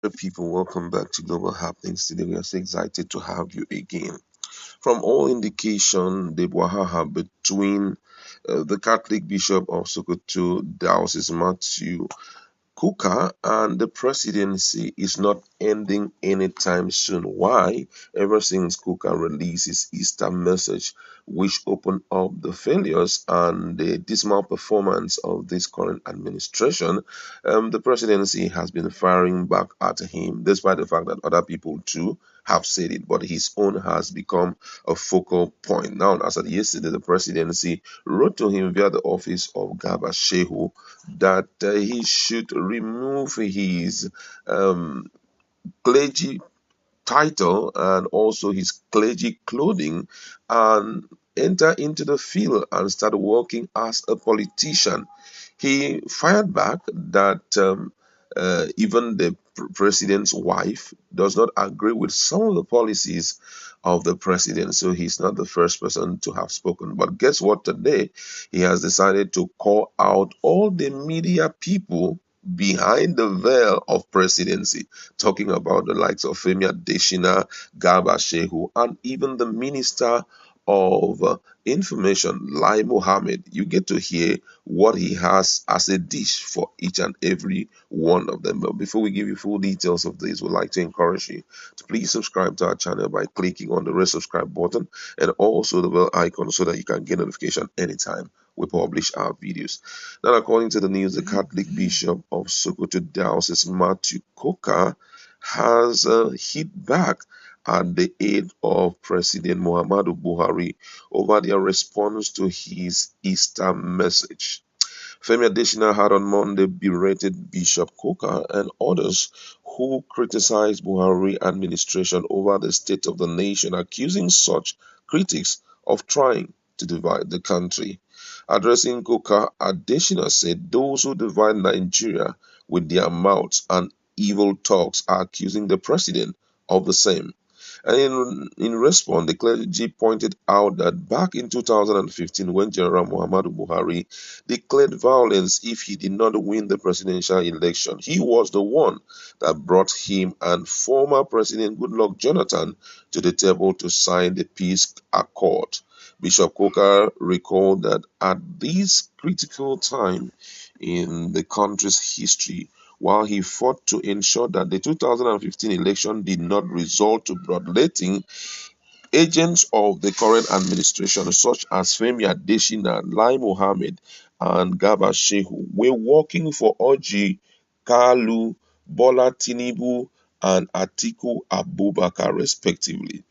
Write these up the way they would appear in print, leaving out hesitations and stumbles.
Hey people, welcome back to Global Happenings. Today we are so excited to have you again. From all indication, the Wahaha between the Catholic Bishop of Sokoto, Diocese Matthew Kukah, and the presidency is not ending anytime soon. Why? Ever since Kukah released his Easter message, which opened up the failures and the dismal performance of this current administration, the presidency has been firing back at him, despite the fact that other people too have said it, but his own has become a focal point. Now, as of yesterday, the presidency wrote to him via the office of Garba Shehu that he should remove his um, clergy title and also his clergy clothing and enter into the field and start working as a politician. He fired back that even the president's wife does not agree with some of the policies of the president. So he's not the first person to have spoken. But guess what? Today, he has decided to call out all the media people behind the veil of presidency, talking about the likes of Femi Adesina, Garba Shehu, and even the minister of information, Lai Mohammed. You get to hear what he has as a dish for each and every one of them. But before we give you full details of this, we'd like to encourage you to please subscribe to our channel by clicking on the red subscribe button and also the bell icon so that you can get notification anytime we publish our videos. Now, according to the news, the Catholic Bishop of Sokoto Diocese, Matthew Kukah, has hit back at the aid of President Muhammadu Buhari over their response to his Easter message. Femi Adesina had on Monday berated Bishop Kukah and others who criticized Buhari administration over the state of the nation, accusing such critics of trying to divide the country. Addressing Kukah, Adesina said those who divide Nigeria with their mouths and evil talks are accusing the president of the same. And in response, the clergy pointed out that back in 2015, when General Muhammadu Buhari declared violence if he did not win the presidential election, he was the one that brought him and former President Goodluck Jonathan to the table to sign the peace accord. Bishop Coker recalled that at this critical time in the country's history, while he fought to ensure that the 2015 election did not result to bloodletting, agents of the current administration, such as Femi Adesina, Lai Mohammed, and Garba Shehu, were working for Orji Kalu, Bola Tinubu, and Atiku Abubakar, respectively.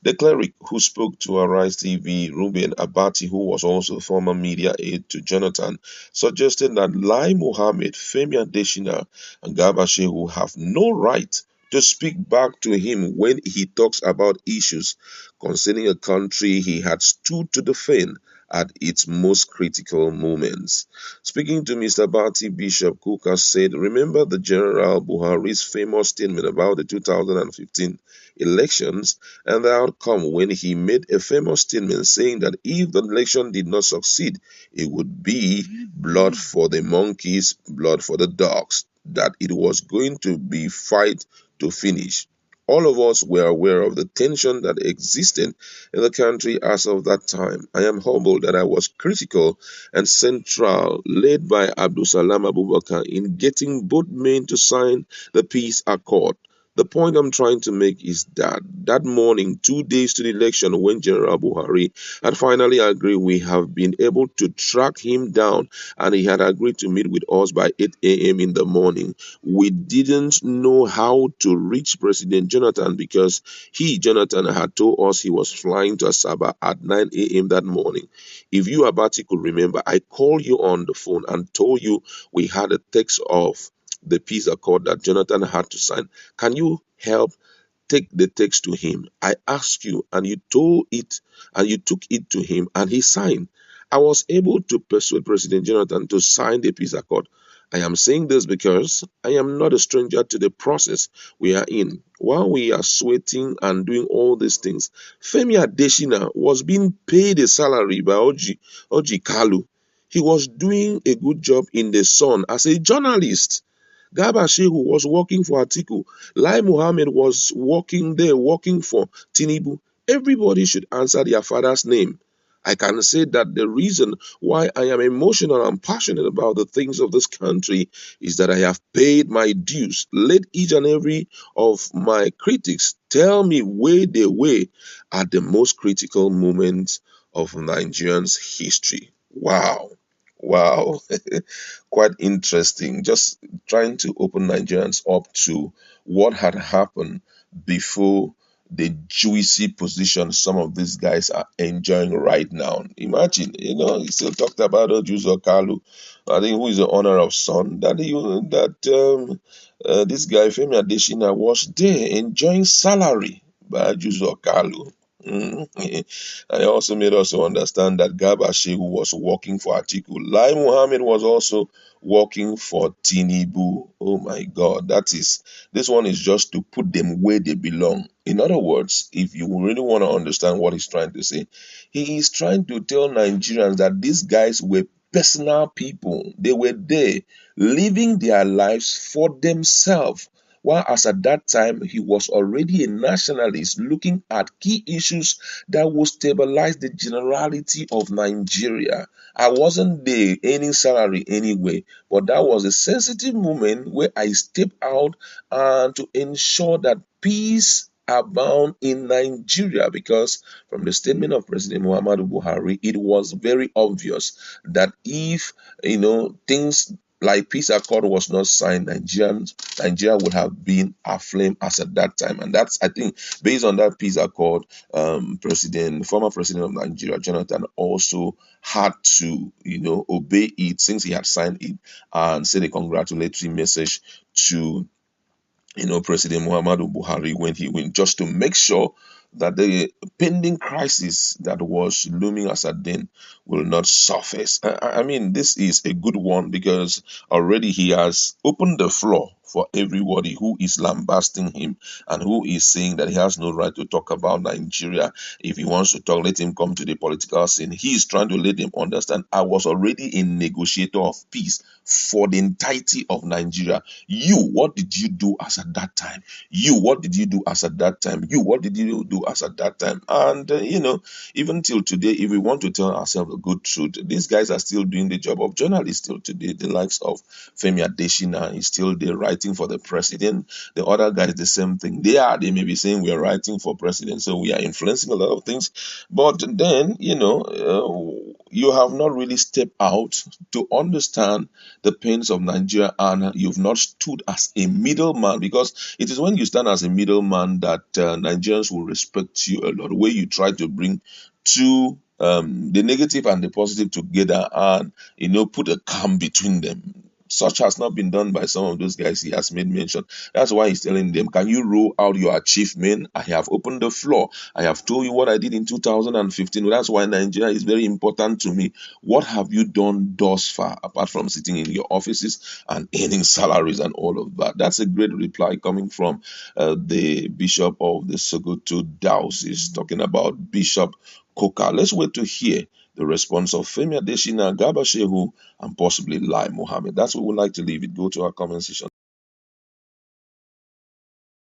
The cleric who spoke to Arise TV, Ruben Abati, who was also former media aide to Jonathan, suggested that Lai Mohammed, Femi Adesina, and Garba Shehu have no right to speak back to him when he talks about issues concerning a country he had stood to defend at its most critical moments. Speaking to Mr. Bati, Bishop Kukah said, remember the General Buhari's famous statement about the 2015 elections and the outcome when he made a famous statement saying that if the election did not succeed, it would be blood for the monkeys, blood for the dogs, that it was going to be fight to finish. All of us were aware of the tension that existed in the country as of that time. I am humbled that I was critical and central, led by Abdul Salam Abubakar, in getting both men to sign the peace accord. The point I'm trying to make is that that morning, 2 days to the election, when General Buhari had finally agreed, we have been able to track him down and he had agreed to meet with us by 8 a.m. in the morning. We didn't know how to reach President Jonathan because Jonathan, had told us he was flying to Asaba at 9 a.m. that morning. If you, Abati, could remember, I called you on the phone and told you we had a text of the peace accord that Jonathan had to sign. Can you help take the text to him? I asked you, and you told it, and you took it to him, and he signed. I was able to persuade President Jonathan to sign the peace accord. I am saying this because I am not a stranger to the process we are in. While we are sweating and doing all these things, Femi Adesina was being paid a salary by Oji Kalu. He was doing a good job in the Sun as a journalist. Garba Shehu was working for Atiku. Lai Mohammed was working there, working for Tinubu. Everybody should answer their father's name. I can say that the reason why I am emotional and passionate about the things of this country is that I have paid my dues. Let each and every of my critics tell me where they were at the most critical moments of Nigerians' history. Wow. Wow. Quite interesting. Just trying to open Nigerians up to what had happened before the juicy position some of these guys are enjoying right now. Imagine, he still talked about Ojuzo Kalu, I think, who is the owner of Son, that this guy Femi Adesina was there enjoying salary by Ojuzo Kalu. And he also made us to understand that Garba Shehu was working for Atiku. Lai Muhammad was also working for Tinubu. Oh my God, this one is just to put them where they belong. In other words, if you really want to understand what he's trying to say, he is trying to tell Nigerians that these guys were personal people. They were there living their lives for themselves. While as at that time, he was already a nationalist looking at key issues that would stabilize the generality of Nigeria. I wasn't there earning salary anyway, but that was a sensitive moment where I stepped out and to ensure that peace abound in Nigeria, because from the statement of President Muhammadu Buhari, it was very obvious that if things like peace accord was not signed, Nigeria would have been aflame as at that time. And that's, I think, based on that peace accord, former president of Nigeria, Jonathan, also had to, obey it since he had signed it, and send a congratulatory message to President Muhammadu Buhari when he went, just to make sure that the pending crisis that was looming as at then will not surface. I mean, this is a good one because already he has opened the floor for everybody who is lambasting him and who is saying that he has no right to talk about Nigeria. If he wants to talk, let him come to the political scene. He is trying to let them understand, I was already a negotiator of peace for the entirety of Nigeria. You, what did you do as at that time? You, what did you do as at that time? You, what did you do as at that time? And, even till today, if we want to tell ourselves the good truth, these guys are still doing the job of journalists till today. The likes of Femi Adesina is still there writing for the president. The other guys, the same thing. They may be saying we are writing for president, so we are influencing a lot of things. But then, you have not really stepped out to understand the pains of Nigeria, and you've not stood as a middleman, because it is when you stand as a middleman that Nigerians will respect you a lot. The way you try to bring two the negative and the positive together, and put a calm between them. Such has not been done by some of those guys he has made mention. That's why he's telling them, can you roll out your achievement? I have opened the floor. I have told you what I did in 2015. That's why Nigeria is very important to me. What have you done thus far, apart from sitting in your offices and earning salaries and all of that? That's a great reply coming from the Bishop of the Sokoto Diocese, talking about Bishop Kukah. Let's wait to hear the response of Femi Adesina, Garba Shehu, and possibly Lai Mohammed. That's what we'd like to leave it. Go to our comment section.